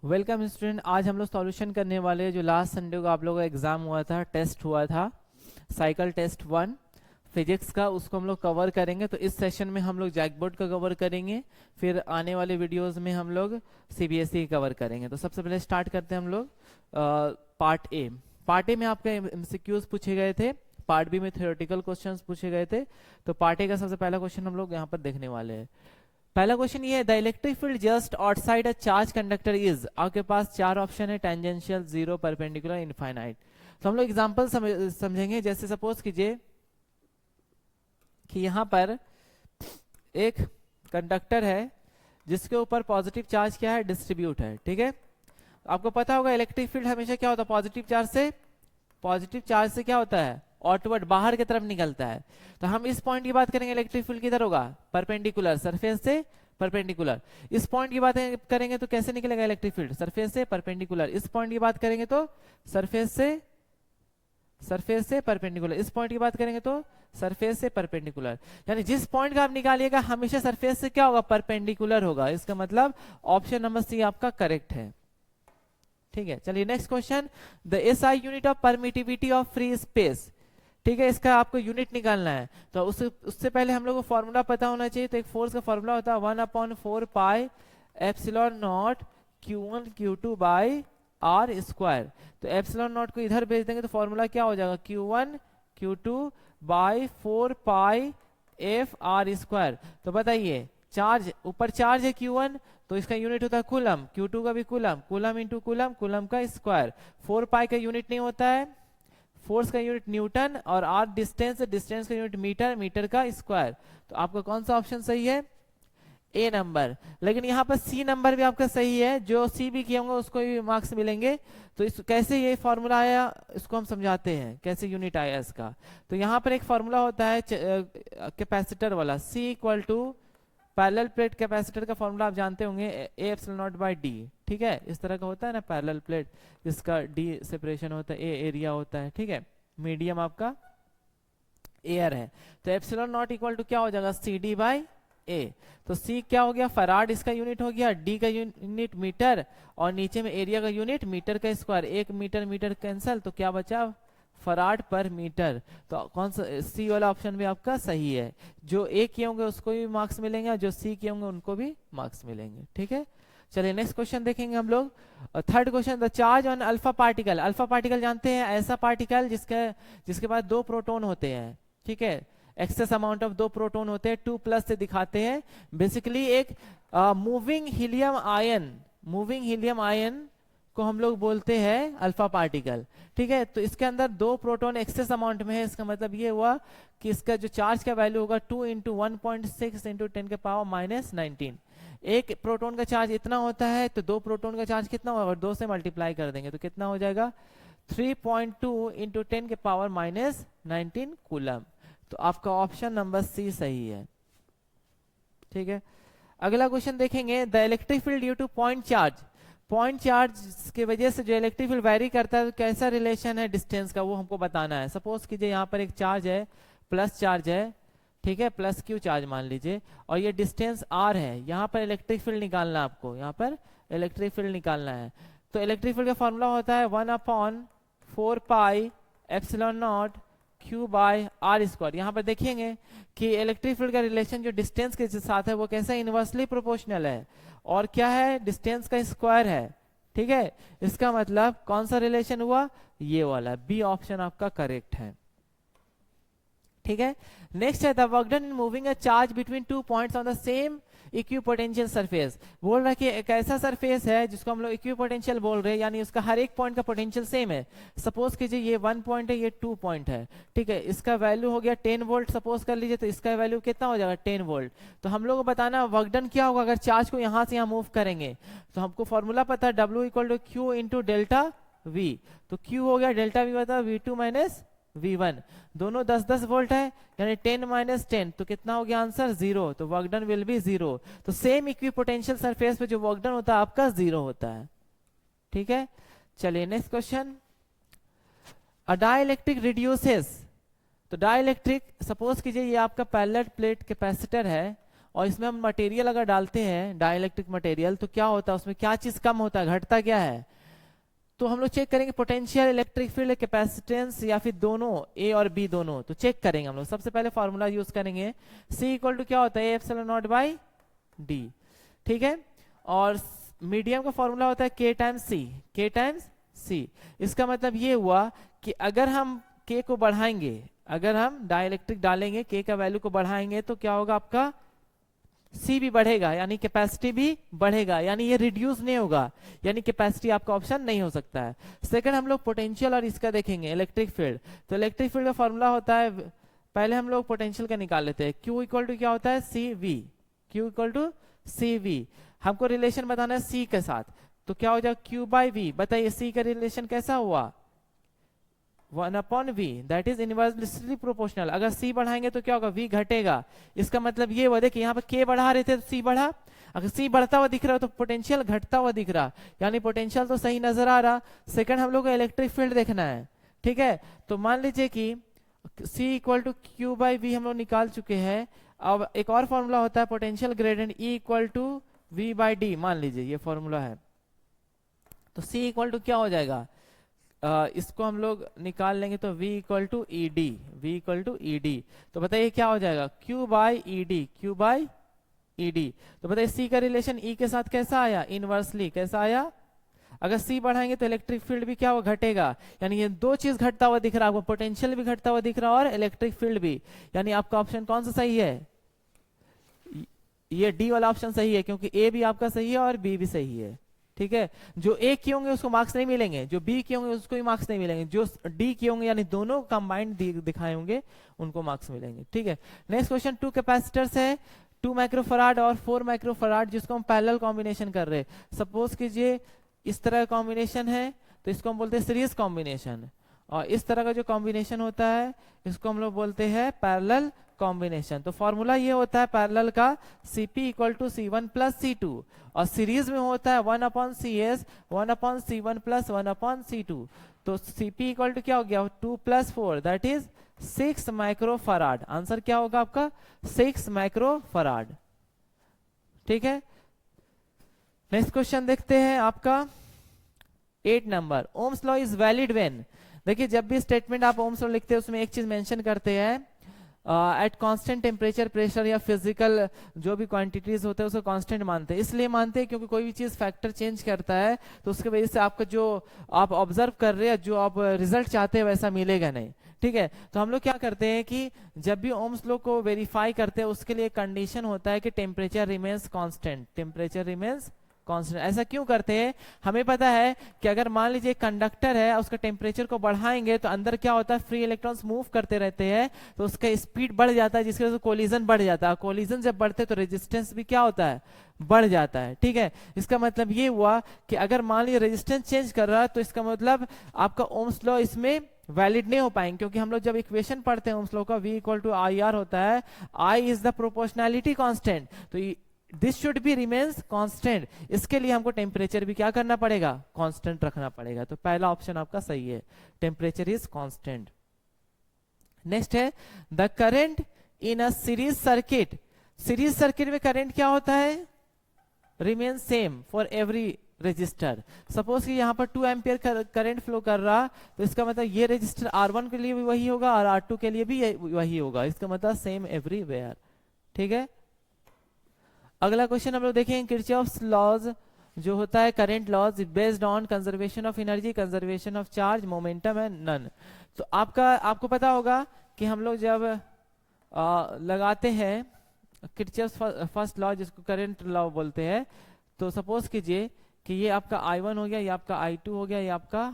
Welcome student. आज हम लोग सॉल्यूशन करने वाले हैं जो लास्ट संडे को आप लोगों का एग्जाम हुआ था, टेस्ट हुआ था, साइकिल टेस्ट 1 फिजिक्स का, उसको हम लोग कवर करेंगे। तो इस सेशन में हम लोग जैकबोर्ड का कवर करेंगे, फिर आने वाले वीडियोस में हम लोग सीबीएसई कवर करेंगे। तो सबसे पहले स्टार्ट करते हैं हम लोग पार्ट ए। पार्ट ए में आपके एमसीक्यूज पूछे गए थे, पार्ट बी में थ्योरेटिकल क्वेश्चंस पूछे गए थे। तो पार्ट ए का सबसे पहला क्वेश्चन हम लोग यहाँ पर देखने वाले हैं। पहला क्वेश्चन ये है, the electric field just outside a charge conductor is. आपके पास चार ऑप्शन है, टेंजेंशियल, जीरो, परपेंडिकुलर, इनफाइनाइट। तो हम लोग एग्जांपल समझेंगे। जैसे सपोज कीजिए कि यहाँ पर एक कंडक्टर है जिसके ऊपर पॉजिटिव चार्ज क्या है, डिस्ट्रीब्यूट है। ठीक है, आपको पता होगा इलेक्ट्रिक फील्ड हमेशा क्या होता है, पॉजिटिव चार्ज से क्या होता है, आउटवर्ड, बाहर की तरफ निकलता है। तो हम इस पॉइंट की बात करेंगे, इलेक्ट्रिक फील्ड किधर होगा, परपेंडिकुलर, सरफेस से परपेंडिकुलर। इस पॉइंट की बात करेंगे तो कैसे निकलेगा इलेक्ट्रिक फील्ड, सरफेस से परपेंडिकुलर। इस पॉइंट की बात करेंगे तो सरफेस से परपेंडिकुलर। इस पॉइंट की बात करेंगे तो सरफेस से परपेंडिकुलर। यानी जिस पॉइंट का आप निकालिएगा हमेशा सरफेस से क्या होगा, परपेंडिकुलर होगा। इसका मतलब ऑप्शन नंबर सी आपका करेक्ट है। ठीक है, चलिए next question, the SI unit of permittivity of free space. ठीक है, इसका आपको यूनिट निकालना है। तो उससे पहले हम लोग को फॉर्मूला पता होना चाहिए। तो एक फोर्स का फॉर्मूला होता है 1/4 pi epsilon naught Q1 Q2 by R square. तो एप्सिलॉन नॉट को इधर भेज देंगे तो फॉर्मूला क्या हो जाएगा, Q1 Q2 by 4 pi F R square. तो बताइए, चार्ज ऊपर चार्ज है Q1, तो इसका यूनिट होता है कूलम, Q2 का भी coulomb, coulomb into coulomb, coulomb का स्क्वायर। 4 पाई का यूनिट नहीं होता है, फोर्स का यूनिट न्यूटन, और आर डिस्टेंस, डिस्टेंस का यूनिट मीटर, मीटर का स्क्वायर। तो आपका कौन सा ऑप्शन सही है, ए नंबर। लेकिन यहाँ पर सी नंबर भी आपका सही है, जो सी भी किए होंगे उसको भी मार्क्स मिलेंगे। तो इस कैसे ये फॉर्मूला आया इसको हम समझाते हैं, कैसे यूनिट आया इसका। तो यहाँ पर एक फॉर्मूला होता है कैपेसिटर वाला, C equal to parallel plate capacitor का फॉर्मूला आप जानते होंगे, A epsilon naught by D. ठीक है, इस तरह का होता है ना पैरेलल प्लेट, जिसका डी सेपरेशन होता है, ए एरिया होता है। ठीक है, मीडियम आपका एयर है। तो एप्सिलॉन नॉट इक्वल टू क्या हो जाएगा, सी डी बाई ए। तो सी क्या हो गया, फराड इसका यूनिट हो गया, डी का यूनिट मीटर, और नीचे में एरिया का यूनिट मीटर का स्क्वायर। एक मीटर मीटर कैंसल, तो क्या बचा, फराड पर मीटर। तो कौन सा सी वाला ऑप्शन भी आपका सही है। जो ए किए होंगे उसको भी मार्क्स मिलेंगे, और जो सी किए होंगे उनको भी मार्क्स मिलेंगे। ठीक है, चलिए नेक्स्ट क्वेश्चन देखेंगे हम लोग। Third question, the charge on alpha particle. Alpha particle जानते हैं, ऐसा पार्टिकल जिसके पास 2 प्रोटॉन होते हैं। ठीक है, एक्सेस अमाउंट ऑफ 2 प्रोटॉन होते हैं, 2+ से दिखाते हैं। बेसिकली एक मूविंग हीलियम आयन को हम लोग बोलते हैं अल्फा पार्टिकल। ठीक है, तो इसके अंदर 2 प्रोटॉन एक्सेस अमाउंट में है। इसका मतलब ये हुआ कि इसका जो चार्ज का वैल्यू होगा 2 × 1.6 × 10⁻⁻19। एक प्रोटॉन का चार्ज इतना होता है, तो 2 प्रोटॉन का चार्ज कितना होगा, 2 से मल्टीप्लाई कर देंगे तो कितना हो जाएगा, 3.2 × 10⁻⁻19 कूलम। तो आपका ऑप्शन नंबर सी सही है। ठीक है, अगला क्वेश्चन देखेंगे, the electric field due two point charge की वजह से जो इलेक्ट्रिक फील्ड वेरी करता है, तो कैसा रिलेशन है डिस्टेंस का, वो हमको बताना है। सपोज कीजिए यहाँ पर एक चार्ज है, प्लस चार्ज है, ठीक है, प्लस क्यू चार्ज मान लीजिए, और ये डिस्टेंस आर है। यहाँ पर इलेक्ट्रिक फील्ड निकालना है आपको, यहाँ पर इलेक्ट्रिक फील्ड निकालना है। तो इलेक्ट्रिक फील्ड का फॉर्मूला होता है 1/4 pi epsilon naught Q by R square. यहाँ पर देखेंगे कि इलेक्ट्रिक फील्ड का रिलेशन जो डिस्टेंस के साथ है वो कैसा, इनवर्सली प्रोपोर्शनल है, और क्या है, डिस्टेंस का स्क्वायर है। ठीक है, इसका मतलब कौन सा रिलेशन हुआ, ये वाला, बी ऑप्शन आपका करेक्ट है। ठीक है, नेक्स्ट है, the work done in moving a charge between 2 points on the same equipotential surface. बोल रहा है कि एक ऐसा सरफेस है जिसको हम लोग इक्विपोटेंशियल बोल रहे हैं, यानी उसका हर एक पॉइंट का पोटेंशियल सेम है। सपोज कीजिए ये 1 पॉइंट है, ये 2 पॉइंट है। ठीक है, इसका वैल्यू हो गया 10 वोल्ट सपोज कर लीजिए, तो इसका वैल्यू कितना हो जाएगा, 10 वोल्ट। तो हम लोग को बताना वर्क डन क्या होगा अगर चार्ज को यहाँ से यहाँ मूव करेंगे। तो हमको फॉर्मूला पता है, W = Q × डेल्टा V। तो Q हो गया डेल्टा V बता V2 - V1, दोनों 10-10 वोल्ट है, यानी 10 - 10, तो कितना हो गया आंसर, 0। तो वर्क डन विल बी 0। तो सेम इक्विपोटेंशियल सरफेस पे जो वर्क डन होता है आपका 0 होता है। ठीक है, चलिए नेक्स्ट क्वेश्चन, अ डाइलेक्ट्रिक रिड्यूसेस। तो डाइलेक्ट्रिक, सपोज कीजिए ये आपका पैरेलल प्लेट कैपेसिटर है, और इसमें हम मटेरियल अगर डालते हैं डाइलेक्ट्रिक मटेरियल तो क्या होता है, उसमें क्या चीज कम होता है, घटता क्या है? तो हम लोग चेक करेंगे पोटेंशियल, इलेक्ट्रिक फील्ड, कैपेसिटेंस या फिर दोनों, ए और बी दोनों। तो चेक करेंगे हम लोग, सबसे पहले फॉर्मूला यूज करेंगे, सी इक्वल टू क्या होता है, एप्सिलॉन नॉट बाई डी, ठीक है। और मीडियम का फॉर्मूला होता है के टाइम्स सी, के टाइम्स सी। इसका मतलब ये हुआ कि अगर हम के को बढ़ाएंगे, अगर हम डाइलेक्ट्रिक डालेंगे, के का वैल्यू को बढ़ाएंगे तो क्या होगा, आपका सी भी बढ़ेगा, यानी कैपेसिटी भी बढ़ेगा, यानी ये रिड्यूस नहीं होगा, यानी कैपेसिटी आपका ऑप्शन नहीं हो सकता है। सेकंड हम लोग पोटेंशियल और इसका देखेंगे इलेक्ट्रिक फील्ड। तो इलेक्ट्रिक फील्ड का फॉर्मूला होता है, पहले हम लोग पोटेंशियल का निकाल लेते हैं, Q इक्वल टू क्या होता है, C V, Q equal to C V. हमको रिलेशन बताना है सी के साथ, तो क्या हो जाएगा Q बाई वी। बताइए सी का रिलेशन कैसा हुआ, 1/v, that is inversely proportional. अगर c बढ़ाएंगे तो क्या होगा, v घटेगा। इसका मतलब ये हुआ, देखिए यहाँ पे k बढ़ा रहे थे तो c बढ़ा, अगर c बढ़ता हुआ दिख रहा हो तो पोटेंशियल घटता हुआ दिख रहा, यानी पोटेंशियल तो सही नजर आ रहा। सेकंड हम लोग को इलेक्ट्रिक फील्ड देखना है, ठीक है। तो मान लीजिए कि c equal to Q by V हम लोग निकाल चुके हैं। अब एक और फॉर्मूला होता है potential gradient, E equal to V by D, मान लीजिए ये फॉर्मूला है। तो c इक्वल टू क्या हो जाएगा, इसको हम लोग निकाल लेंगे तो v equal to E D, V equal to E D. तो बताइए क्या हो जाएगा, q by E D, Q by E D. तो बताइए c का रिलेशन e के साथ कैसा आया, इनवर्सली कैसा आया। अगर c बढ़ाएंगे तो इलेक्ट्रिक फील्ड भी क्या हो, घटेगा, यानी ये दो चीज घटता हुआ दिख रहा है आपको, पोटेंशियल भी घटता हुआ दिख रहा है और इलेक्ट्रिक फील्ड भी। यानी आपका ऑप्शन कौन सा सही है, ये डी वाला ऑप्शन सही है, क्योंकि ए भी आपका सही है और बी भी सही है, ठीक है। जो ए के होंगे उसको मार्क्स नहीं मिलेंगे, जो बी के होंगे उसको भी मार्क्स नहीं मिलेंगे, जो डी के होंगे यानी दोनों कंबाइंड दिखाए होंगे उनको मार्क्स मिलेंगे, ठीक है। नेक्स्ट क्वेश्चन, टू कैपेसिटर्स है, 2 माइक्रोफराड और 4 माइक्रोफराड, जिसको हम पैरेलल कॉम्बिनेशन कर रहे हैं। सपोज कीजिए इस तरह का कॉम्बिनेशन है तो इसको हम बोलते हैं सीरीज कॉम्बिनेशन, और इस तरह का जो कॉम्बिनेशन होता है इसको हम लोग बोलते हैं पैरेलल कॉम्बिनेशन। तो फॉर्मूला ये होता है पैरेलल का, Cp equal to C1 plus C2, और सीरीज में होता है 1/Cs 1/C1 प्लस 1/C2। तो Cp इक्वल टू क्या हो गया, 2 plus 4 that is 6 microfarad. Answer क्या होगा आपका, 6 माइक्रोफराड, ठीक है। नेक्स्ट क्वेश्चन देखते हैं आपका 8 number, Ohm's law is valid when. देखिए जब भी स्टेटमेंट आप ओम्स लॉ लिखते हैं उसमें एक चीज मेंशन करते हैं, एट कांस्टेंट टेम्परेचर, प्रेशर या फिजिकल जो भी क्वांटिटीज होते हैं उसको कांस्टेंट मानते हैं। इसलिए मानते हैं क्योंकि कोई भी चीज फैक्टर चेंज करता है तो उसके वजह से आपका जो आप ऑब्जर्व कर रहे हैं, जो आप रिजल्ट चाहते हैं वैसा मिलेगा नहीं, ठीक है। तो हम लोग क्या करते हैं कि जब भी ओम्स लॉ को वेरीफाई करते हैं उसके लिए कंडीशन होता है कि temperature remains constant, temperature remains constant. ऐसा क्यों करते हैं, हमें पता है कि अगर मान लीजिए कंडक्टर है उसका टेम्परेचर को बढ़ाएंगे तो अंदर क्या होता है, फ्री इलेक्ट्रॉन्स मूव करते रहते हैं तो उसका स्पीड बढ़ जाता है, जिसकी वजह से कोलिजन बढ़ जाता है। कोलिजन जब बढ़ते तो रेजिस्टेंस भी क्या होता है, बढ़ जाता है, ठीक है। इसका मतलब ये हुआ कि अगर मान लीजिए रेजिस्टेंस चेंज कर रहा है तो इसका मतलब आपका ओम्स लॉ इसमें वैलिड नहीं हो पाएंगे, क्योंकि हम लोग जब इक्वेशन पढ़ते हैं ओम्स लॉ का, V equal to I R होता है, I is the proportionality constant, तो this should be remains constant. इसके लिए हमको टेम्परेचर भी क्या करना पड़ेगा, कांस्टेंट रखना पड़ेगा। तो पहला ऑप्शन आपका सही है, टेम्परेचर इज कांस्टेंट। नेक्स्ट है the current in a series circuit. Series circuit में करंट क्या होता है, remain same for every register. Suppose कि यहाँ पर 2 एम्पियर करंट फ्लो कर रहा, तो इसका मतलब ये रजिस्टर R1 के लिए भी वही होगा और R2 के लिए भी वही होगा, इसका मतलब सेम एवरीवेयर, ठीक है। अगला क्वेश्चन हम लोग देखेंगे, किरचॉफ्स लॉज जो होता है current laws based on conservation of energy, conservation of charge, momentum and none. तो आपको पता होगा कि हम लोग जब लगाते हैं किरचॉफ्स फर्स्ट लॉ जिसको करंट लॉ बोलते हैं, तो सपोज कीजिए कि ये आपका I1 हो गया, ये आपका I2 हो गया, ये आपका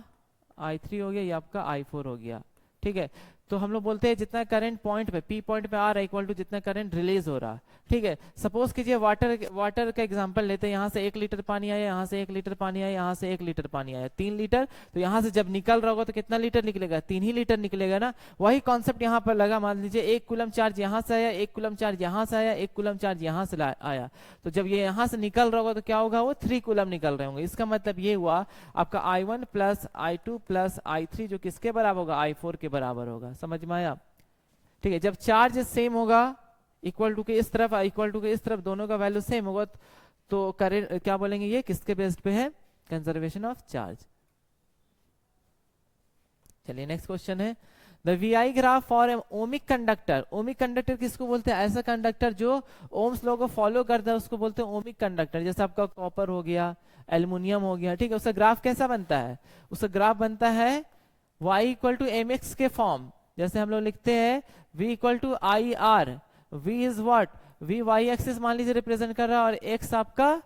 I3 हो गया, ये आपका I4 हो गया, ठीक है। तो हम लोग बोलते हैं जितना करंट पॉइंट पे, P पॉइंट पे आ रहा है इक्वल टू जितना करंट रिलीज हो रहा, ठीक है। सपोज कीजिए वाटर का एग्जांपल लेते हैं, यहाँ से 1 लीटर पानी आया, यहाँ से 1 लीटर पानी आया, यहाँ से 1 लीटर पानी आया, 3 लीटर। तो यहाँ से जब निकल रहा होगा तो कितना लीटर निकलेगा, 3 ही लीटर निकलेगा ना। वही कॉन्सेप्ट यहाँ पर लगा, मान लीजिए 1 कूलम चार्ज यहाँ से आया, 1 कूलम चार्ज यहाँ से आया, 1 कूलम चार्ज यहाँ से आया, तो जब ये यहाँ से निकल रहा होगा तो क्या होगा, वो 3 कूलम निकल रहे होंगे। इसका मतलब ये हुआ आपका I1 plus I2 plus I3 जो किसके बराबर होगा, I4 के बराबर होगा। समझ में आया, ठीक है। जब चार्ज सेम होगा इक्वल टू के इस तरफ, इक्वल टू के इस तरफ, दोनों का वैल्यू सेम होगा, तो करंट क्या बोलेंगे, ये किसके बेस्ड पे है, कंजर्वेशन ऑफ चार्ज। चलिए नेक्स्ट क्वेश्चन है, the VI graph for ohmic conductor. Ohmic conductor किसको बोलते हैं, ऐसा कंडक्टर जो ओम्स लॉ को फॉलो करता है उसको बोलते हैं ओमिक कंडक्टर। जैसे आपका कॉपर हो गया, एल्युमिनियम हो गया, ठीक है, उसका ग्राफ कैसा बनता है, उसका ग्राफ बनता है y equal to M X के फॉर्म। जैसे हम लोग लिखते हैं v equal to I R, v is what, v y axis मान लीजिए रिप्रेजेंट कर रहा है, और x आपका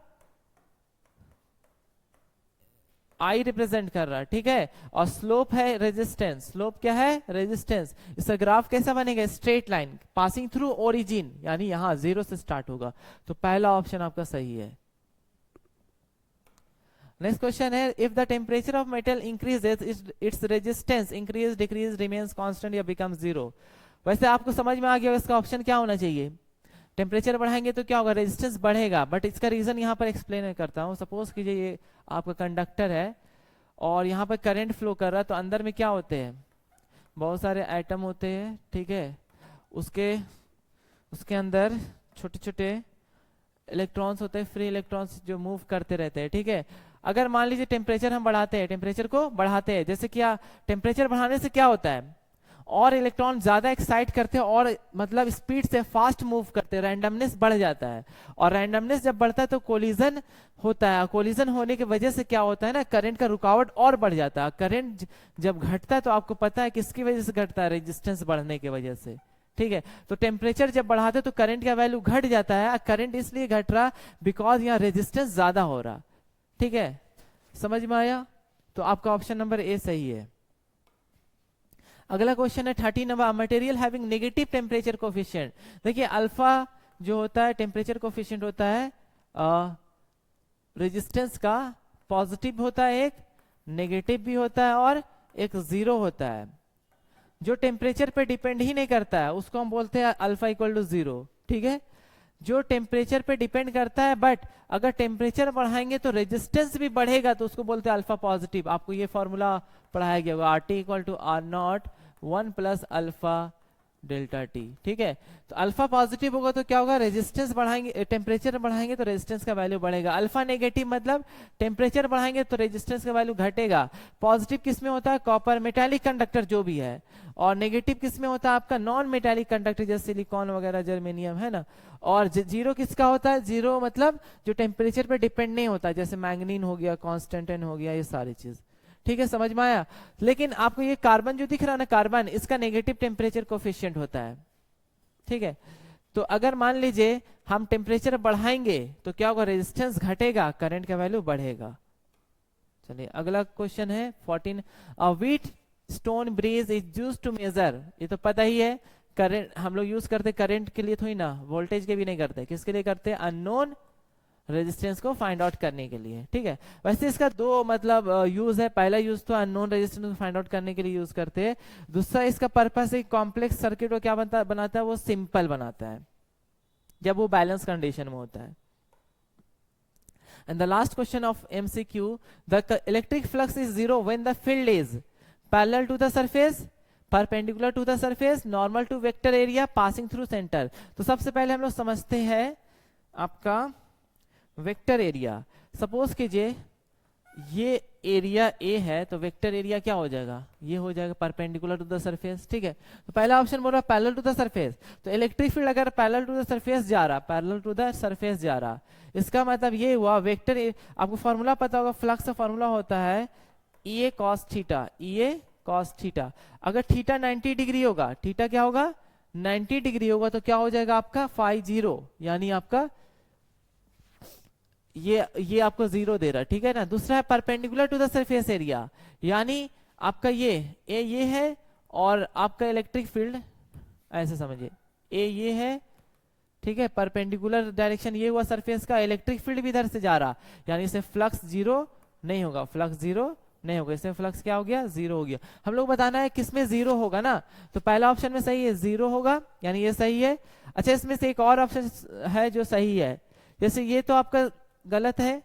I रिप्रेजेंट कर रहा है, ठीक है, और स्लोप है रेजिस्टेंस। स्लोप क्या है, रेजिस्टेंस। इसका ग्राफ कैसा बनेगा, straight line passing through origin, यानी यहां 0 से स्टार्ट होगा। तो पहला ऑप्शन आपका सही है। नेक्स्ट क्वेश्चन है, if the temperature of metal increases its resistance increase decrease remains constant या बिकम 0। वैसे आपको समझ में आ गया इसका ऑप्शन क्या होना चाहिए, टेम्परेचर बढ़ाएंगे तो क्या होगा, रेजिस्टेंस बढ़ेगा, बट इसका रीजन यहाँ पर एक्सप्लेन करता हूँ। सपोज कीजिए ये आपका कंडक्टर है और यहाँ पर करंट फ्लो कर रहा है, तो अंदर में क्या होते हैं, बहुत सारे एटम होते हैं, ठीक है, उसके अंदर छोटे छोटे इलेक्ट्रॉन्स होते हैं, फ्री इलेक्ट्रॉन्स जो मूव करते रहते हैं, ठीक है। अगर मान लीजिए टेम्परेचर हम बढ़ाते हैं, टेम्परेचर को बढ़ाते हैं, जैसे क्या टेम्परेचर बढ़ाने से क्या होता है, और इलेक्ट्रॉन ज्यादा एक्साइट करते हैं और मतलब स्पीड से फास्ट मूव करते हैं, रैंडमनेस बढ़ जाता है, और रैंडमनेस जब बढ़ता है तो कोलिजन होता है, कोलिजन होने की वजह से क्या होता है ना, करंट का रुकावट और बढ़ जाता है। करंट जब घटता है तो आपको पता है किसकी वजह से घटता है, रेजिस्टेंस बढ़ने की वजह से, ठीक है। तो टेम्परेचर जब बढ़ाते तो करंट का वैल्यू घट जाता है, करंट इसलिए घट रहा बिकॉज यहाँ रेजिस्टेंस ज्यादा हो रहा, ठीक है, समझ में आया। तो आपका ऑप्शन नंबर ए सही है। अगला क्वेश्चन है 30 number, material having negative temperature coefficient. देखिए अल्फा जो होता है टेम्परेचर कोफिशिएंट होता है रेजिस्टेंस का, पॉजिटिव होता है एक, नेगेटिव भी होता है और एक 0 होता है। जो टेम्परेचर पे डिपेंड ही नहीं करता है उसको हम बोलते हैं अल्फा इक्वल टू 0, ठीक है। जो टेम्परेचर पे डिपेंड करता है बट अगर टेम्परेचर बढ़ाएंगे तो रेजिस्टेंस भी बढ़ेगा, तो उसको बोलते हैं अल्फा पॉजिटिव। आपको ये फॉर्मूला पढ़ाया गया होगा, R T equal to R naught 1 plus alpha delta T, ठीक है। तो अल्फा पॉजिटिव होगा तो क्या होगा, रेजिस्टेंस बढ़ाएंगे, टेम्परेचर बढ़ाएंगे तो रेजिस्टेंस का वैल्यू बढ़ेगा। अल्फा नेगेटिव मतलब टेम्परेचर बढ़ाएंगे तो रेजिस्टेंस का वैल्यू घटेगा। पॉजिटिव किस में होता है, कॉपर, मेटालिक कंडक्टर जो भी है, और नेगेटिव किस में होता है आपका नॉन मेटालिक कंडक्टर जैसे सिलिकॉन वगैरह, जर्मेनियम, है ना। और 0 किसका होता है, 0 मतलब जो टेम्परेचर पे डिपेंड नहीं होता, जैसे मैंगनीन हो गया, कॉन्स्टेंटाइन हो गया, ये सारी चीज, ठीक है, समझ में आया। लेकिन आपको ये कार्बन जो दिख रहा है ना, कार्बन, इसका नेगेटिव टेम्परेचर कोफिशिएंट होता है, ठीक है। तो अगर मान लीजिए हम टेम्परेचर बढ़ाएंगे तो क्या होगा, रेजिस्टेंस घटेगा, करंट का वैल्यू बढ़ेगा। चलिए अगला क्वेश्चन है 14, Wheatstone bridge is used to measure. ये तो पता ही है, करंट हम लोग यूज करते करंट के लिए, थोड़ी ना वोल्टेज के भी नहीं करते, किसके लिए करते हैं, अननोन रेजिस्टेंस को फाइंड आउट करने के लिए, ठीक है। वैसे इसका दो मतलब यूज है, पहला यूज तो अननोन रेजिस्टेंस को फाइंड आउट करने के लिए यूज करते हैं, दूसरा इसका पर्पस एक कॉम्प्लेक्स सर्किट को क्या बनाता है, वो सिंपल बनाता है जब वो बैलेंस कंडीशन में होता है। And the last question of MCQ, the electric flux is 0 when the field is parallel to the surface, perpendicular to the surface, normal to vector area, passing through centre. तो सबसे पहले हम लोग समझते हैं आपका वेक्टर एरिया। सपोज कीजिए ये एरिया ए है, तो वेक्टर एरिया क्या हो जाएगा, ये हो जाएगा परपेंडिकुलर टू द सरफेस, ठीक है। तो पहला ऑप्शन बोल रहा है पैरेलल टू द सरफेस, तो इलेक्ट्रिक फील्ड अगर पैरेलल टू द सरफेस जा रहा, पैरेलल टू द सरफेस जा रहा, इसका मतलब ये हुआ वेक्टर, आपको फॉर्मूला पता होगा, फ्लक्स का फॉर्मूला होता है ई ए कॉस थीटा, ई ए कॉस थीटा। अगर थीटा 90 डिग्री होगा, थीटा क्या होगा 90 डिग्री होगा, तो क्या हो जाएगा आपका फाई 0, यानी आपका ये आपको 0 दे रहा, ठीक है ना। दूसरा है perpendicular to the surface area, यानी आपका ये है और आपका इलेक्ट्रिक फील्ड ऐसे समझिए, ए ये है, ठीक है, परपेंडिकुलर डायरेक्शन ये हुआ सरफेस का, इलेक्ट्रिक फील्ड भी इधर से जा रहा, यानी इसे फ्लक्स 0 नहीं होगा, फ्लक्स 0 नहीं होगा, इससे फ्लक्स क्या हो गया 0 हो गया। हम लोग बताना है किसमें 0 होगा ना, तो पहला ऑप्शन में सही है 0 होगा, यानी ये सही है। अच्छा इसमें से एक और ऑप्शन है जो सही है, जैसे ये तो आपका गलत है,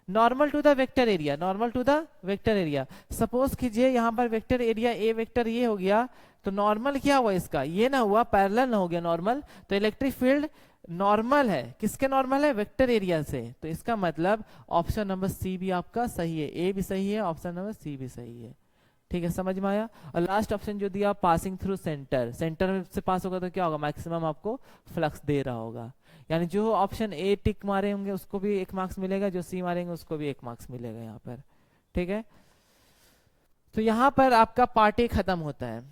normal to the vector area, normal to the vector area. Suppose कीजिए यहाँ पर वेक्टर एरिया ए वेक्टर ये हो गया, तो नॉर्मल क्या हुआ इसका, ये ना हुआ, पैरेलल ना हो गया नॉर्मल, तो इलेक्ट्रिक फील्ड नॉर्मल है, किसके नॉर्मल है, वेक्टर एरिया से। तो इसका मतलब ऑप्शन नंबर सी भी आपका सही है, ए भी सही है, ऑप्शन नंबर सी भी सही है। ठीक है, समझ में आया। और लास्ट ऑप्शन जो दिया पासिंग थ्रू सेंटर, सेंटर से पास होगा तो क्या होगा, मैक्सिमम आपको फ्लक्स दे रहा होगा। यानी जो ऑप्शन ए टिक मारे होंगे उसको भी 1 मार्क्स मिलेगा, जो सी मारेंगे उसको भी 1 मार्क्स मिलेगा यहाँ पर। ठीक है, तो यहाँ पर आपका पार्ट ए खत्म होता है।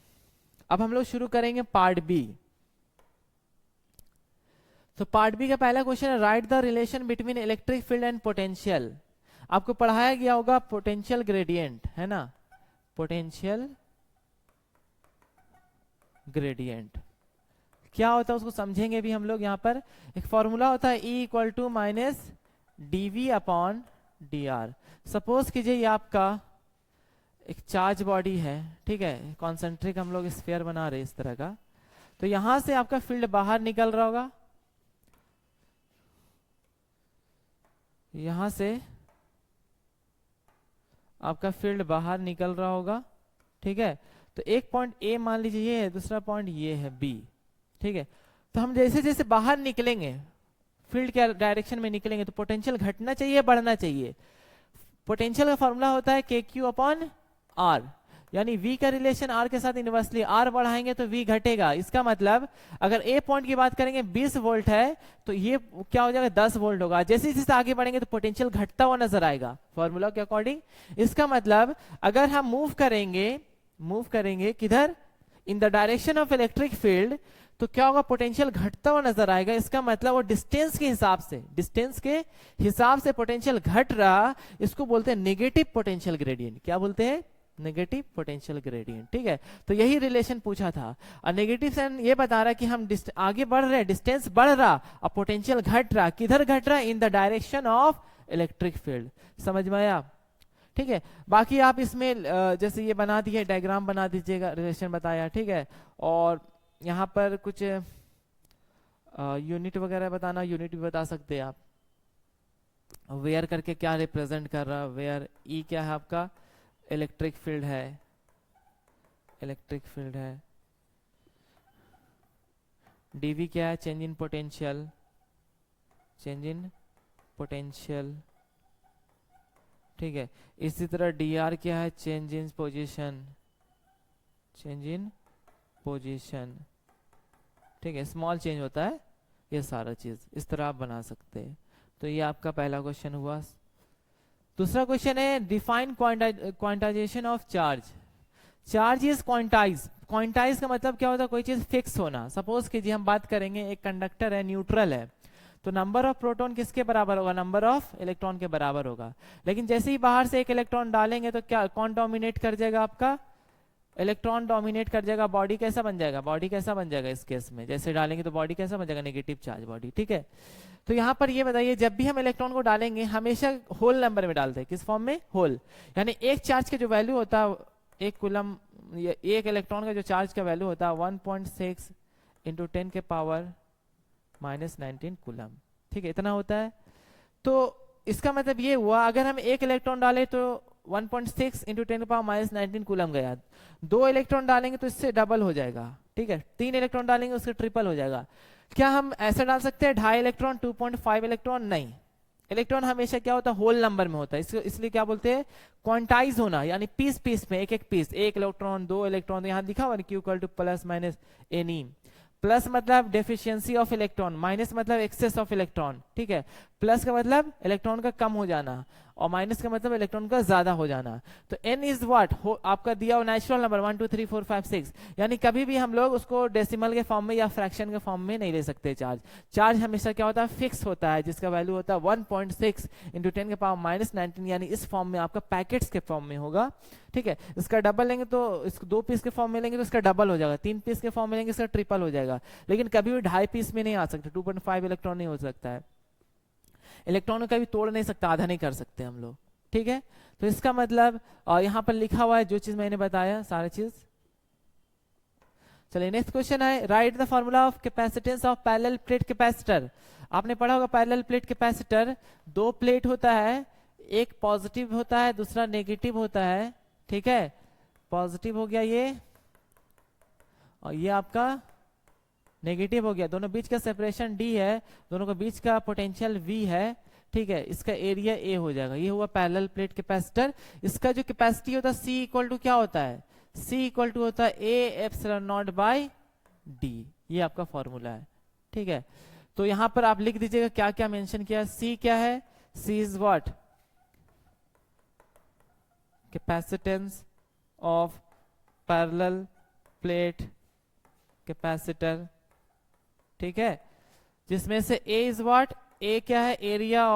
अब हम लोग शुरू करेंगे पार्ट बी। तो पार्ट बी का पहला क्वेश्चन है, right the relation between electric field and potential. आपको पढ़ाया गया होगा पोटेंशियल ग्रेडियंट, है ना, पोटेंशियल ग्रेडियंट क्या होता है उसको समझेंगे भी हम लोग। यहाँ पर एक फॉर्मूला होता है E equal to minus dV upon dr। Suppose कीजिए ये आपका एक चार्ज बॉडी है, ठीक है, कॉन्सेंट्रिक हम लोग स्फीयर बना रहे हैं इस तरह का। तो यहां से आपका फील्ड बाहर निकल रहा होगा, यहां से आपका फील्ड बाहर निकल रहा होगा। ठीक है, तो एक पॉइंट ए मान लीजिए ये है, दूसरा पॉइंट ये है बी। ठीक है, तो हम जैसे जैसे बाहर निकलेंगे, फील्ड के डायरेक्शन में निकलेंगे, तो पोटेंशियल घटना चाहिए, बढ़ना चाहिए। पोटेंशियल का फॉर्मूला होता है के क्यू अपॉन आर, यानी V का रिलेशन R के साथ इनवर्सली, R बढ़ाएंगे तो V घटेगा। इसका मतलब अगर A पॉइंट की बात करेंगे 20 वोल्ट है, तो ये क्या हो जाएगा, 10 वोल्ट होगा। जैसे जैसे आगे बढ़ेंगे तो पोटेंशियल घटता हुआ नजर आएगा फॉर्मूला के अकॉर्डिंग। इसका मतलब अगर हम मूव करेंगे किधर, in the direction of electric field, तो क्या होगा, पोटेंशियल घटता हुआ नजर आएगा। इसका मतलब वो डिस्टेंस के हिसाब से पोटेंशियल घट रहा, इसको बोलते हैं नेगेटिव पोटेंशियल ग्रेडियंट। क्या बोलते हैं, नेगेटिव पोटेंशियल ग्रेडियंट। ठीक है, तो यही रिलेशन पूछा था। और नेगेटिव साइन ये बता रहा है कि हम आगे बढ़ रहे हैं, डिस्टेंस बढ़ रहा और पोटेंशियल घट रहा, किधर घट रहा, in the direction of electric field. समझ में आया। ठीक है, बाकी आप इसमें जैसे ये बना दिए, डायग्राम बना दीजिएगा, रिलेशन बताया। ठीक है, और यहाँ पर कुछ यूनिट वगैरह बताना, यूनिट भी बता सकते हैं आप। वेयर करके क्या रिप्रेजेंट कर रहा है, वेयर ई क्या है आपका, इलेक्ट्रिक फील्ड है, इलेक्ट्रिक फील्ड है। डीवी क्या है, change in potential, change in potential. ठीक है, इसी तरह डी आर क्या है, change in position, change in position. ठीक है, स्मॉल चेंज होता है ये सारा चीज, इस तरह आप बना सकते हैं। तो ये आपका पहला क्वेश्चन हुआ। दूसरा क्वेश्चन है, define quantization of charge. Charge is quantize. Quantize का मतलब क्या होता है, कोई चीज फिक्स होना। सपोज कीजिए हम बात करेंगे, एक कंडक्टर है, न्यूट्रल है, तो नंबर ऑफ प्रोटॉन किसके बराबर होगा, नंबर ऑफ इलेक्ट्रॉन के बराबर होगा। लेकिन जैसे ही बाहर से एक इलेक्ट्रॉन डालेंगे तो क्या, कौन डोमिनेट कर जाएगा, आपका इलेक्ट्रॉन डोमिनेट कर जाएगा। बॉडी कैसा बन जाएगा, बॉडी कैसा बन जाएगा इस केस में, जैसे डालेंगे तो बॉडी कैसा बन जाएगा, नेगेटिव चार्ज बॉडी। ठीक है, तो यहाँ पर ये बताइए, जब भी हम इलेक्ट्रॉन को डालेंगे हमेशा होल नंबर में डालते हैं, किस फॉर्म में, होल। यानी एक चार्ज का जो वैल्यू होता है, एक कूलम, एक इलेक्ट्रॉन का जो चार्ज का वैल्यू होता है 1.6 इंटू 10 के पावर -19 कूलम। ठीक है, इतना होता है। तो इसका मतलब ये हुआ, अगर हम एक इलेक्ट्रॉन डाले तो 1.6 इंटू 10 के पावर -19 कूलम गया। 2 इलेक्ट्रॉन डालेंगे तो इससे डबल हो जाएगा। ठीक है, 3 इलेक्ट्रॉन डालेंगे उससे ट्रिपल हो जाएगा। क्या हम ऐसा डाल सकते हैं 2.5 इलेक्ट्रॉन, 2.5 इलेक्ट्रॉन? नहीं, इलेक्ट्रॉन हमेशा क्या होता है, होल नंबर में होता है। इसलिए क्या बोलते हैं, क्वांटाइज होना, यानी पीस पीस में, एक एक पीस, 1 इलेक्ट्रॉन, 2 इलेक्ट्रॉन। तो यहाँ लिखा हुआ Q equal two plus minus any. Plus मतलब डेफिशिएंसी ऑफ इलेक्ट्रॉन, माइनस मतलब एक्सेस ऑफ इलेक्ट्रॉन। ठीक है, प्लस का मतलब इलेक्ट्रॉन का कम हो जाना और माइनस का मतलब इलेक्ट्रॉन का ज्यादा हो जाना। तो n इज व्हाट, आपका दिया हुआ नेचुरल नंबर 1 2 3 4 5 6, यानी कभी भी हम लोग उसको डेसिमल के फॉर्म में या फ्रैक्शन के फॉर्म में नहीं ले सकते। चार्ज हमेशा क्या होता है, फिक्स होता है, जिसका वैल्यू होता है 1.6 इंटू 10 के पावर -19, यानी इस फॉर्म में आपका पैकेट्स के फॉर्म में होगा। ठीक है, इसका डबल लेंगे तो इसको 2 पीस के फॉर्म में लेंगे तो इसका डबल हो जाएगा, 3 पीस के फॉर्म में लेंगे इसका ट्रिपल हो जाएगा। लेकिन कभी भी 2.5 पीस में नहीं आ सकते, 2.5 इलेक्ट्रॉन नहीं हो सकता है। इलेक्ट्रॉन का भी तोड़ नहीं सकता, आधा नहीं कर सकते हम लोग। ठीक है, तो इसका मतलब यहाँ पर लिखा हुआ है जो चीज मैंने बताया सारी चीज। चलिए नेक्स्ट क्वेश्चन है, right the formula of capacitance of parallel plate capacitor. आपने पढ़ा होगा पैरेलल प्लेट कैपेसिटर, 2 प्लेट होता है, एक पॉजिटिव होता है, दूसरा नेगेटिव होता है, ठीक है, पॉजिटिव हो गया ये और ये आपका नेगेटिव हो गया, दोनों बीच का सेपरेशन d है, दोनों के बीच का पोटेंशियल v है, ठीक है, इसका एरिया a हो जाएगा। ये हुआ पैरेलल प्लेट कैपेसिटर। इसका जो कैपेसिटी होता है c इक्वल टू क्या होता है, c इक्वल टू होता है a epsilon naught by d, ये आपका फॉर्मूला है, ठीक है। तो यहां पर आप लिख दीजिएगा क्या क्या मेंशन किया है। c क्या है, c is what, capacitance of parallel plate capacitor, ठीक है, जिसमें से a इज व्हाट, a क्या है, एरिया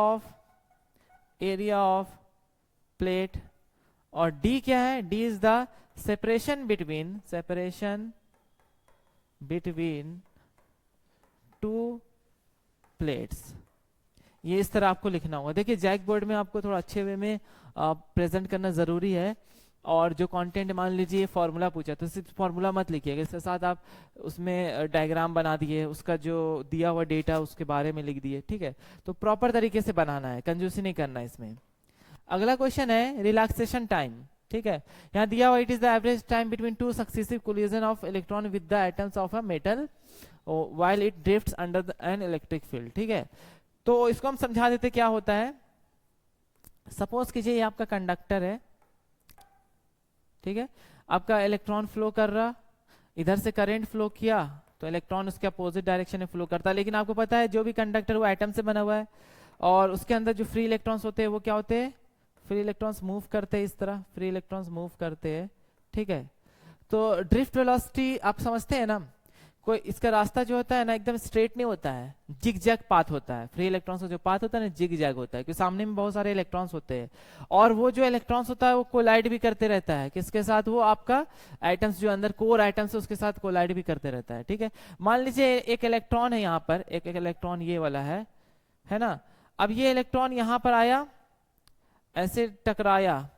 ऑफ प्लेट, और d क्या है, d is the separation between two plates. ये इस तरह आपको लिखना होगा। देखिए जैक बोर्ड में आपको थोड़ा अच्छे वे में प्रेजेंट करना जरूरी है, और जो कंटेंट मान लीजिए फॉर्मूला पूछा तो सिर्फ फॉर्मूला मत लिखिएगा, इसके साथ आप उसमें डायग्राम बना दिए, उसका जो दिया हुआ डेटा उसके बारे में लिख दिए, ठीक है। तो प्रॉपर तरीके से बनाना है, कंजूसी नहीं करना है इसमें। अगला क्वेश्चन है रिलैक्सेशन टाइम, ठीक है। यहाँ दिया हुआ it is the average time between two successive collision of electron with the atoms of a metal while it drifts under an electric field, ठीक है। तो इसको हम समझा देते क्या होता है। सपोज कीजिए ये आपका कंडक्टर है, ठीक है, आपका इलेक्ट्रॉन फ्लो कर रहा, इधर से करंट फ्लो किया तो इलेक्ट्रॉन उसके अपोजिट डायरेक्शन में फ्लो करता है। लेकिन आपको पता है जो भी कंडक्टर वो एटम से बना हुआ है, और उसके अंदर जो फ्री इलेक्ट्रॉन्स होते हैं वो क्या होते हैं, फ्री इलेक्ट्रॉन्स मूव करते हैं, इस तरह फ्री इलेक्ट्रॉन्स मूव करते हैं, ठीक है। तो ड्रिफ्ट वेलोसिटी आप समझते हैं ना, कोई इसका रास्ता जो होता है ना एकदम स्ट्रेट नहीं होता है, जिग जैग पाथ होता है। फ्री इलेक्ट्रॉन्स का जो पाथ होता है ना जिग जैग होता है, क्योंकि सामने में बहुत सारे इलेक्ट्रॉन्स होते हैं, और वो जो इलेक्ट्रॉन्स होता है वो कोलाइड भी करते रहता है, किसके साथ, वो आपका एटम्स जो अंदर कोर एटम्स है उसके साथ कोलाइड भी करते रहता है, ठीक है। मान लीजिए एक इलेक्ट्रॉन है यहाँ पर, एक इलेक्ट्रॉन ये वाला है ना। अब ये इलेक्ट्रॉन यहाँ पर आया, ऐसे टकराया,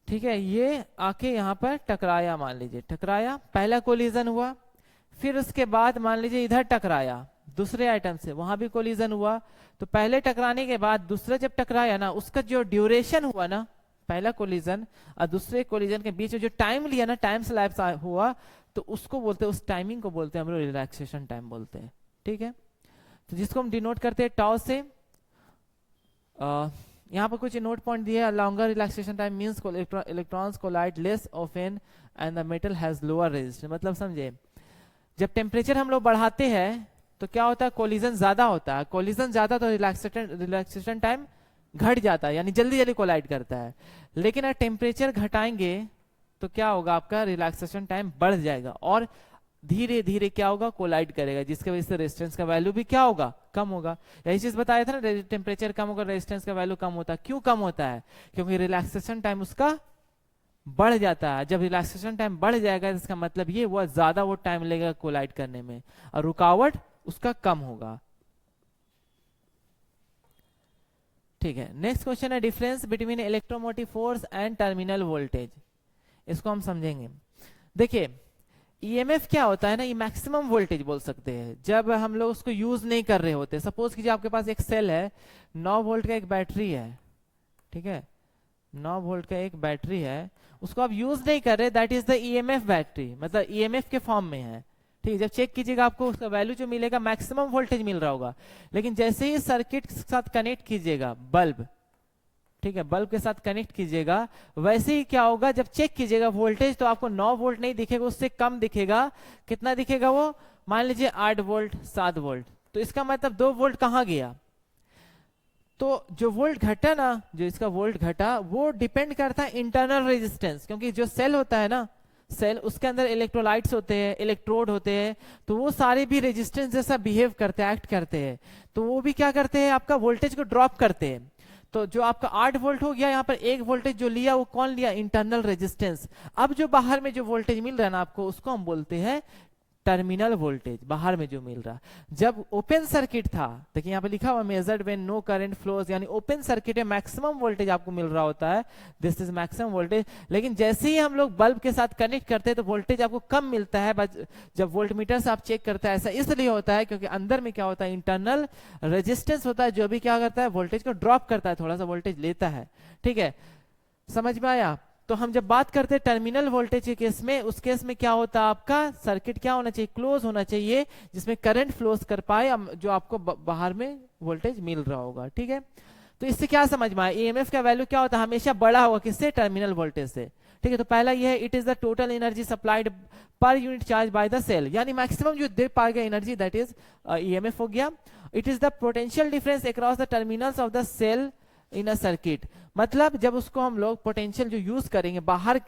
ठीक है, ये आके यहाँ पर टकराया, मान लीजिए टकराया, पहला कोलिजन हुआ। फिर उसके बाद मान लीजिए इधर टकराया दूसरे आइटम से, वहां भी कोलिजन हुआ। तो पहले टकराने के बाद दूसरा जब टकराया ना, उसका जो ड्यूरेशन हुआ ना, पहला कोलिजन और दूसरे कोलिजन के बीच में जो टाइम लिया ना, टाइम स्लैप्स हुआ, तो उसको बोलते हैं, उस टाइमिंग को बोलते हैं हम लोग रिलैक्सेशन टाइम बोलते हैं, ठीक है। तो जिसको हम डिनोट करते हैं टाउ से। यहाँ पर कुछ नोट पॉइंट दिए हैं। Longer relaxation time means electrons collide less often and the metal has lower resistance. मतलब समझे, जब टेम्परेचर हम लोग बढ़ाते हैं तो क्या होता है, कोलिजन ज्यादा होता है, कोलिजन ज्यादा तो रिलैक्सेशन टाइम घट जाता है, यानी जल्दी जल्दी कोलाइड करता है। लेकिन अगर टेम्परेचर घटाएंगे तो क्या होगा, आपका रिलैक्सेशन टाइम बढ़ जाएगा और धीरे धीरे क्या होगा, कोलाइड करेगा, जिसके वजह से रेजिस्टेंस का वैल्यू भी क्या होगा, कम होगा। यही चीज बताया था ना, टेम्परेचर कम होगा रेजिस्टेंस का वैल्यू कम होता है। क्यों कम होता है, क्योंकि रिलैक्सेशन टाइम उसका बढ़ जाता है। जब रिलैक्सेशन टाइम बढ़ जाएगा इसका मतलब ये वो ज्यादा वो टाइम लगेगा कोलाइड करने में, और रुकावट उसका कम होगा, ठीक है। नेक्स्ट क्वेश्चन है difference between electromotive force and terminal voltage. इसको हम समझेंगे। देखिए ईएमएफ क्या होता है ना, ये मैक्सिमम वोल्टेज बोल सकते हैं जब हम लोग उसको यूज नहीं कर रहे होते। सपोज कीजिए आपके पास एक सेल है, 9 वोल्ट का एक बैटरी है, ठीक है, 9 वोल्ट का एक बैटरी है, उसको आप यूज नहीं कर रहे, that is the EMF battery, मतलब ईएमएफ के फॉर्म में है, ठीक है। जब चेक कीजिएगा आपको उसका वैल्यू जो मिलेगा मैक्सिमम वोल्टेज मिल रहा होगा। लेकिन जैसे ही सर्किट के साथ कनेक्ट कीजिएगा, बल्ब, ठीक है, बल्ब के साथ कनेक्ट कीजिएगा, वैसे ही क्या होगा, जब चेक कीजिएगा वोल्टेज तो आपको 9 वोल्ट नहीं दिखेगा, उससे कम दिखेगा। कितना दिखेगा वो, मान लीजिए 8 वोल्ट 7 वोल्ट। तो इसका मतलब 2 वोल्ट कहाँ गया। तो जो वोल्ट घटा ना, जो इसका वोल्ट घटा वो डिपेंड करता है इंटरनल रेजिस्टेंस, क्योंकि जो सेल होता है ना, सेल उसके अंदर इलेक्ट्रोलाइट्स होते हैं, इलेक्ट्रोड होते हैं, तो वो सारे भी रेजिस्टेंस जैसा बिहेव करते हैं, एक्ट करते हैं। तो वो भी क्या करते हैं, आपका वोल्टेज को ड्रॉप करते हैं। तो जो आपका 8 वोल्ट हो गया, यहाँ पर 1 वोल्टेज जो लिया वो कौन लिया, इंटरनल रेजिस्टेंस। अब जो बाहर में जो वोल्टेज मिल रहा है ना आपको, उसको हम बोलते हैं टर्मिनल वोल्टेज बाहर में जो मिल रहा। जब ओपन सर्किट था, देखिए यहाँ पे लिखा हुआ measured when no current flows, यानी ओपन सर्किट में मैक्सिमम वोल्टेज आपको मिल रहा होता है, दिस इज मैक्सिमम वोल्टेज। लेकिन जैसे ही हम लोग बल्ब के साथ कनेक्ट करते हैं तो वोल्टेज आपको कम मिलता है। जब वोल्टमीटर से आप चेक करते हैं, ऐसा इसलिए होता है क्योंकि अंदर में क्या होता है, इंटरनल रेजिस्टेंस होता है, जो भी क्या करता है, वोल्टेज को ड्रॉप करता है, थोड़ा सा वोल्टेज लेता है। ठीक है, समझ में आया? तो हम जब बात करते हैं टर्मिनल वोल्टेज के केस में, उस केस में क्या होता है, आपका सर्किट क्या होना चाहिए, क्लोज होना चाहिए, जिसमें करंट फ्लोज कर पाए, जो आपको बाहर में वोल्टेज मिल रहा होगा। ठीक है, तो इससे क्या समझ में आया, ईएमएफ का वैल्यू क्या होता है, हमेशा बड़ा होगा, किससे, टर्मिनल वोल्टेज से। ठीक है, तो पहला ये है, it is the total energy supplied per unit charge by the cell, यानी मैक्सिमम जो दे पाएगा एनर्जी, दैट इज ईएमएफ हो गया। It is the potential difference across the terminals of the cell in a circuit, मतलब जब उसको हम लोग पोटेंशियल जो यूज करेंगे, बाहर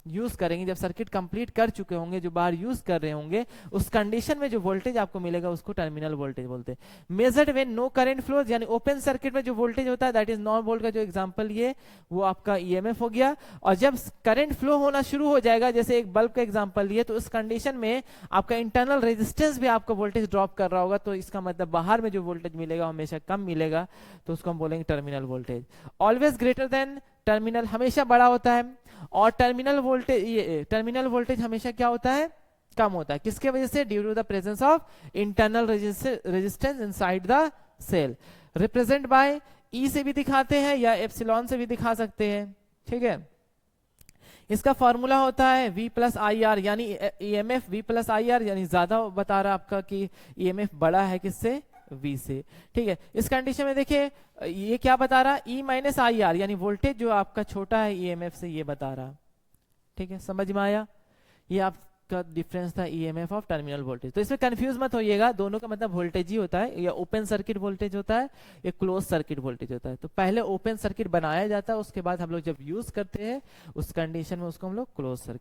यूज करेंगे, जब सर्किट कंप्लीट कर चुके होंगे, जो बाहर यूज कर रहे होंगे, उस कंडीशन में जो वोल्टेज आपको मिलेगा उसको टर्मिनल वोल्टेज बोलते हैं। Measured when no current flows, यानी ओपन सर्किट में जो वोल्टेज होता है, दैट इज 9 वोल्ट का जो एग्जांपल ये, वो आपका ईएमएफ हो गया। और जब करंट फ्लो होना शुरू हो जाएगा, जैसे एक बल्ब का एग्जांपल लिए, तो उस कंडीशन में आपका इंटरनल रेजिस्टेंस भी आपका वोल्टेज ड्रॉप कर रहा होगा, तो इसका मतलब बाहर में जो वोल्टेज मिलेगा हमेशा कम मिलेगा, तो उसको हम बोलेंगे terminal voltage. Always greater than terminal, हमेशा बड़ा होता है, और टर्मिनल वोल्टेज हमेशा क्या होता है, कम होता है। किसके वजह से, due to the presence of internal resistance inside the cell, represent by E से भी दिखाते हैं या एप्सिलॉन से भी दिखा सकते हैं। ठीक है, इसका फॉर्मूला होता है V प्लस आई आर, यानी EMF V plus I R, यानी ज्यादा बता रहा आपका कि ईएमएफ बड़ा है किससे, V से। ठीक है, इस कंडीशन में देखिए ये क्या बता रहा, E माइनस आई आर, यानी वोल्टेज जो आपका छोटा है ईएमएफ से, ये बता रहा। ठीक है, समझ में आया? ये आपका डिफरेंस था ईएमएफ ऑफ टर्मिनल वोल्टेज। तो इसमें कंफ्यूज मत होइएगा, दोनों का मतलब वोल्टेज ही होता है, या ओपन सर्किट वोल्टेज होता है या क्लोज सर्किट वोल्टेज होता है। तो पहले ओपन सर्किट बनाया जाता है, उसके बाद हम लोग जब यूज करते हैं उस कंडीशन में उसको हम लोग क्लोज सर्किट